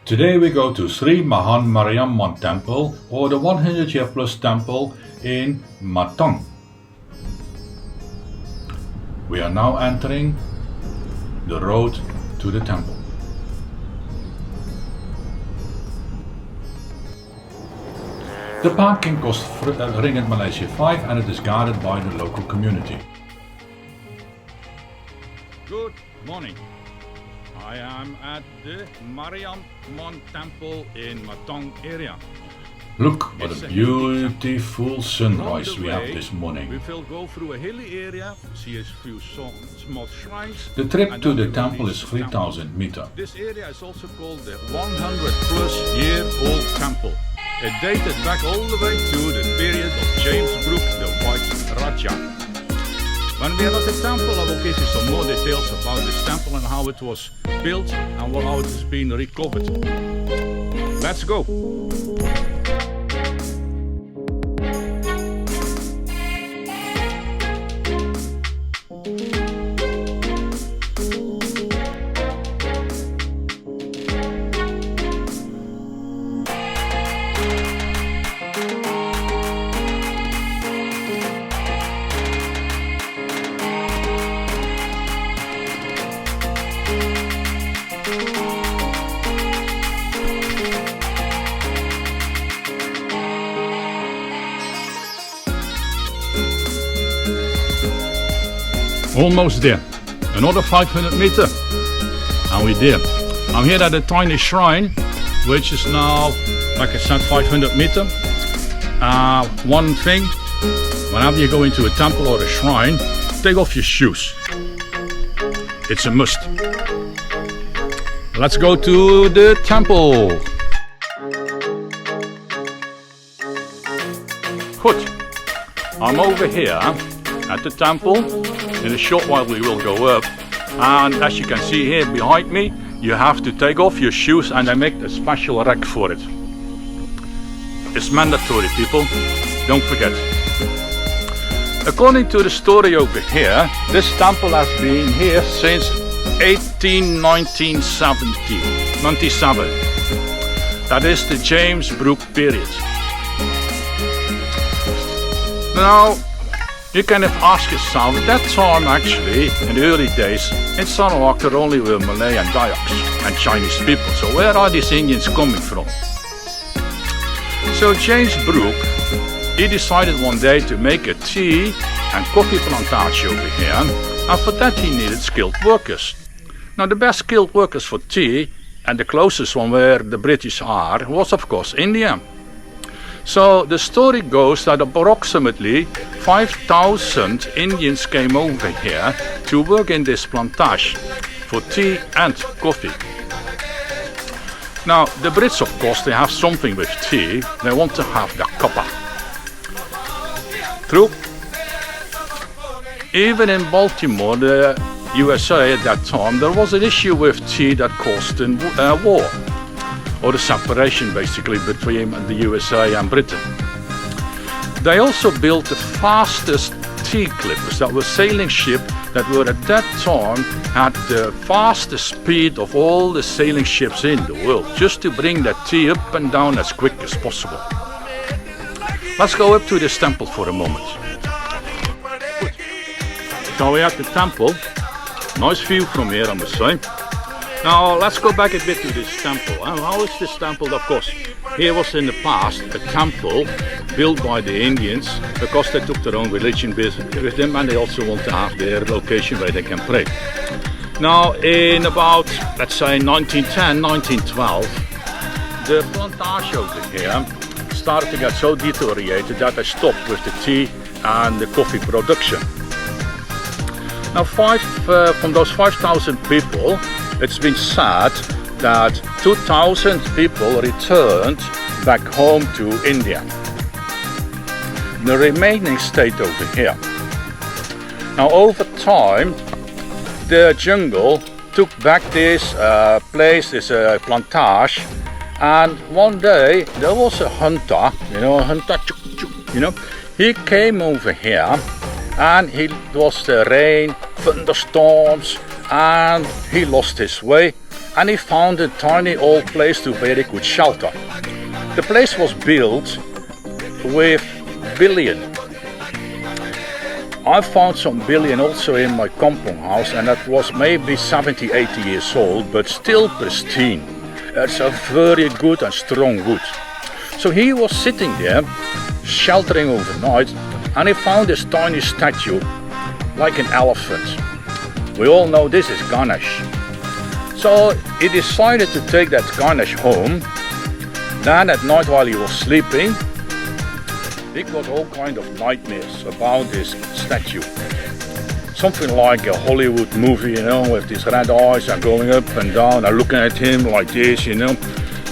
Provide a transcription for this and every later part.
Today we go to Sri Maha Mariamman temple, or the 100-year plus temple in Matang. We are now entering the road to the temple. The parking costs Ringgit Malaysia 5 and it is guarded by the local community. Good morning. I am at the Mariamman temple in Matang area. Look what a beautiful sunrise we have this morning. We will go through a hilly area, see a few small shrines. The trip to the temple is 3,000 meters. This area is also called the 100-plus-year-old temple. It dated back all the way to the period of James Brooke, the White Rajah. When we are at the temple, I will give you some more details about this temple and how it was built and how it has been recovered. Let's go! Almost there. Another 500 meters. And we're there. I'm here at a tiny shrine, which is now, like I said, 500 meters. One thing, whenever you go into a temple or a shrine, take off your shoes. It's a must. Let's go to the temple. Good. I'm over here at the temple. In a short while we will go up, and as you can see here behind me, you have to take off your shoes and I make a special rack for it. It's mandatory, people, don't forget. According to the story over here, this temple has been here since 1997. That is the James Brooke period. Now, you can ask yourself, at that time actually, in the early days, in Sarawak there only were Malay and Dayaks and Chinese people. So where are these Indians coming from? So James Brooke, he decided one day to make a tea and coffee plantation over here, and for that he needed skilled workers. Now the best skilled workers for tea, and the closest one where the British are, was of course India. So the story goes that approximately 5,000 Indians came over here to work in this plantation for tea and coffee. Now the Brits, of course, they have something with tea. They want to have the copper. True. Even in Baltimore, the USA at that time, there was an issue with tea that caused a war. Or the separation basically between the USA and Britain. They also built the fastest tea clippers. That were sailing ships that were at that time had the fastest speed of all the sailing ships in the world, just to bring that tea up and down as quick as possible. Let's go up to this temple for a moment. So we're at the temple. Nice view from here, I must say. Now let's go back a bit to this temple. How is this temple? Of course, here was in the past a temple built by the Indians because they took their own religion with them and they also want to have their location where they can pray. Now in about, let's say 1910, 1912, the plantation over here started to get so deteriorated that they stopped with the tea and the coffee production. Now from those 5,000 people, it's been said that 2,000 people returned back home to India. The remaining stayed over here. Now over time, the jungle took back this place, this plantation, and one day there was a hunter, a hunter, he came over here and it was the rain, thunderstorms, and he lost his way and he found a tiny old place where he could shelter. The place was built with billion. I found some billion also in my compound house, and that was maybe 70, 80 years old, but still pristine. It's a very good and strong wood. So he was sitting there, sheltering overnight, and he found this tiny statue, like an elephant. We all know this is Ganesh. So he decided to take that Ganesh home. Then at night while he was sleeping, he got all kind of nightmares about this statue. Something like a Hollywood movie, you know, with these red eyes and going up and down and looking at him like this, you know.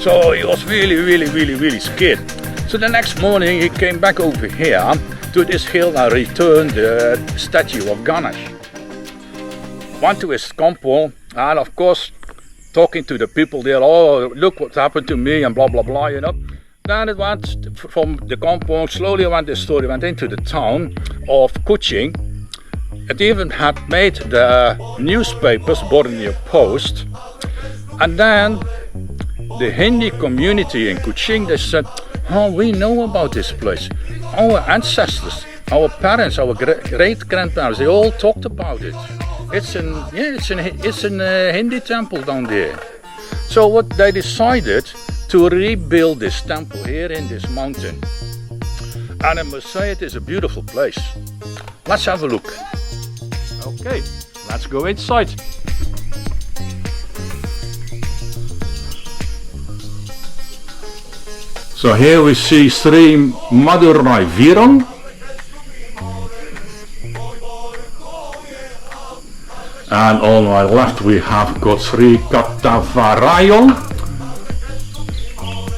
So he was really scared. So the next morning he came back over here to this hill and returned the statue of Ganesh. Went to his compound and of course talking to the people there, oh look what happened to me and blah blah blah, you know. Then it went from the compound, slowly the story went into the town of Kuching. It even had made the newspapers, Borneo Post. And then the Hindi community in Kuching, they said, oh, we know about this place. Our ancestors, our parents, our great-grandparents, they all talked about it. It's an Hindi temple down there. So what they decided to rebuild this temple here in this mountain. And I must say it is a beautiful place. Let's have a look. Okay, let's go inside. So here we see Sri Madurai Veeram. And on my left we have got Sri Katavarayan.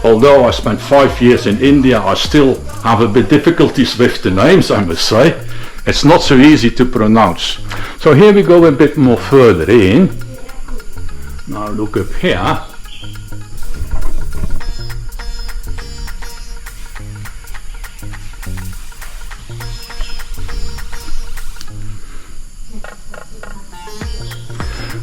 Although I spent 5 years in India, I still have a bit difficulties with the names, I must say. It's not so easy to pronounce. So here we go a bit more further in. Now look up here.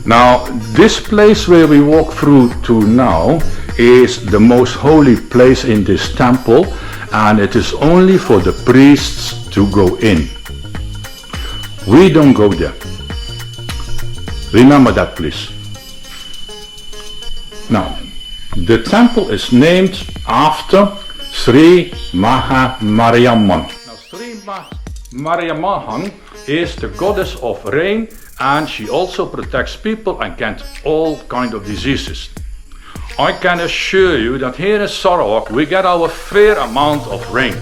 Now this place where we walk through to now is the most holy place in this temple, and it is only for the priests to go in. We don't go there. Remember that, please. Now, the temple is named after Sri Maha Mariamman. Now, Sri Maha Mariamman is the goddess of rain, and she also protects people against all kind of diseases. I can assure you that here in Sarawak we get our fair amount of rain.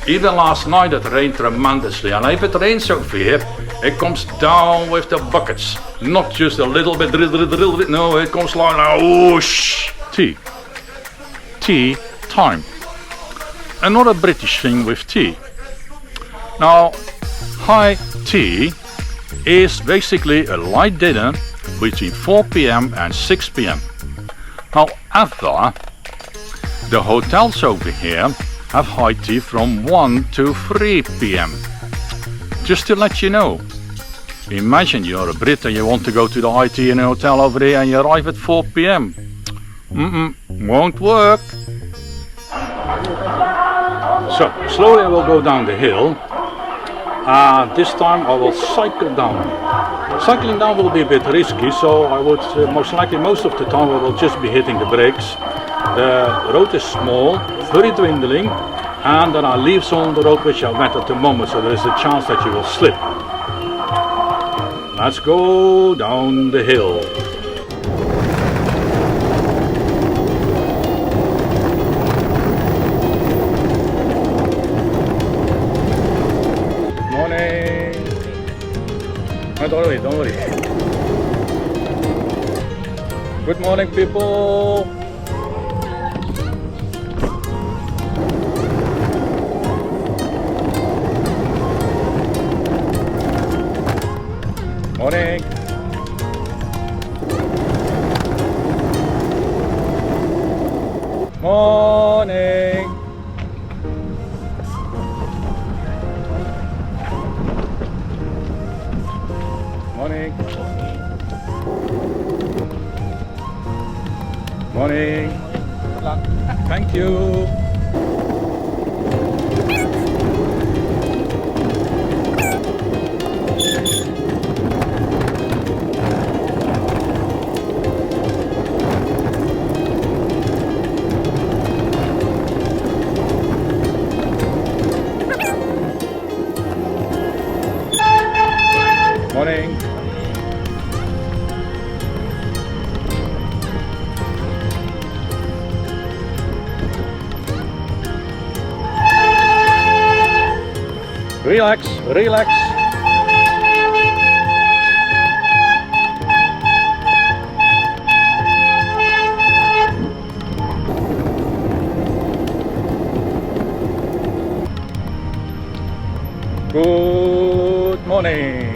Even last night it rained tremendously, and if it rains over here, it comes down with the buckets. Not just a little bit, no, it comes like whoosh. Tea. Tea time. Another British thing with tea. Now, high tea is basically a light dinner between 4 p.m. and 6 p.m. However, the hotels over here have high tea from 1 to 3 p.m. Just to let you know. Imagine you're a Brit and you want to go to the high tea in a hotel over there and you arrive at 4 p.m. Won't work. So, slowly I will go down the hill. This time I will cycle down. Cycling down will be a bit risky, so I would most likely most of the time I will just be hitting the brakes. The road is small, very dwindling, and there are leaves on the road which are wet at the moment, so there is a chance that you will slip. Let's go down the hill. Don't worry. Good morning, people. Morning. Morning. Morning. Morning. Good luck. Thank you. Morning. Relax, relax. Good morning.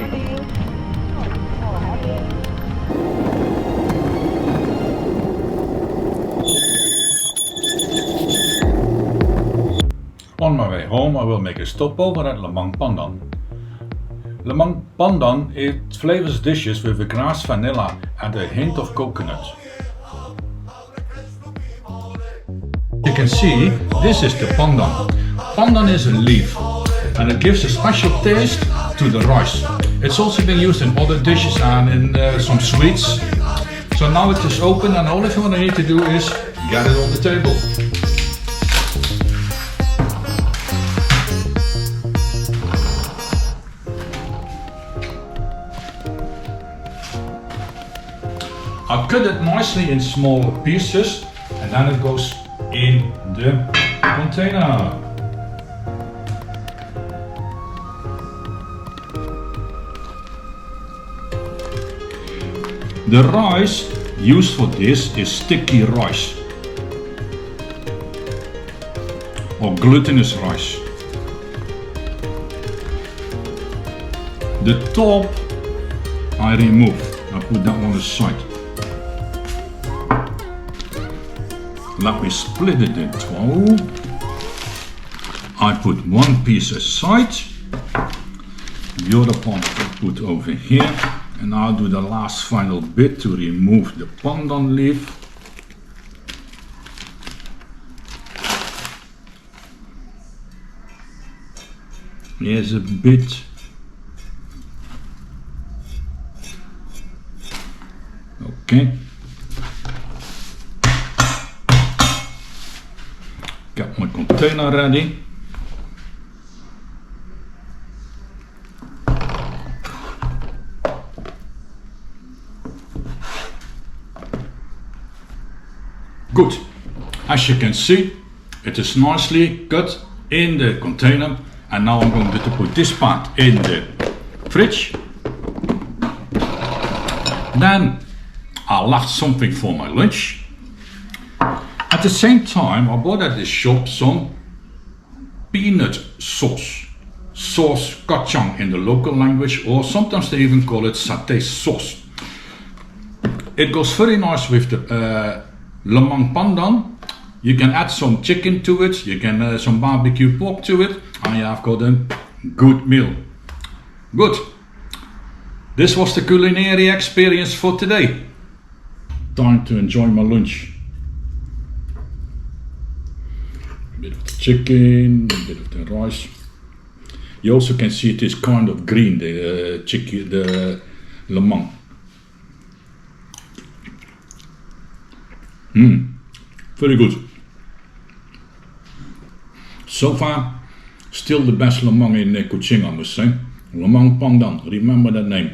On my way home, I will make a stopover at Lemang Pandan. Lemang Pandan, it flavors dishes with a grass vanilla and a hint of coconut. You can see, this is the pandan. Pandan is a leaf and it gives a special taste to the rice. It's also been used in other dishes and in some sweets. So now it is open and all I need to do is get it on the table. I cut it nicely in smaller pieces and then it goes in the container. The rice used for this is sticky rice or glutinous rice. The top I remove. I put that on the side. Let me split it in 12. I put one piece aside. The other part I put over here. And I'll do the last final bit to remove the pandan leaf. Here's a bit. Okay. Got my container ready. Good. As you can see, it is nicely cut in the container, and now I'm going to put this part in the fridge. Then I left something for my lunch. At the same time, I bought at the shop some peanut sauce. Sauce Kuching in the local language, or sometimes they even call it satay sauce. It goes very nice with the Lemang Pandan. You can add some chicken to it, you can add some barbecue pork to it, and you have got a good meal. Good. This was the culinary experience for today. Time to enjoy my lunch. A bit of the chicken, a bit of the rice. You also can see it is kind of green, the chicken, the lemang. Very good. So far, still the best lemang in Kuching, I must say. Lemang Pandan, remember that name.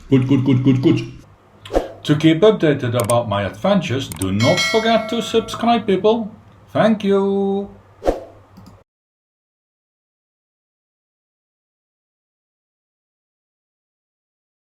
Good, good, good, good, good. To keep updated about my adventures, do not forget to subscribe, people. Thank you.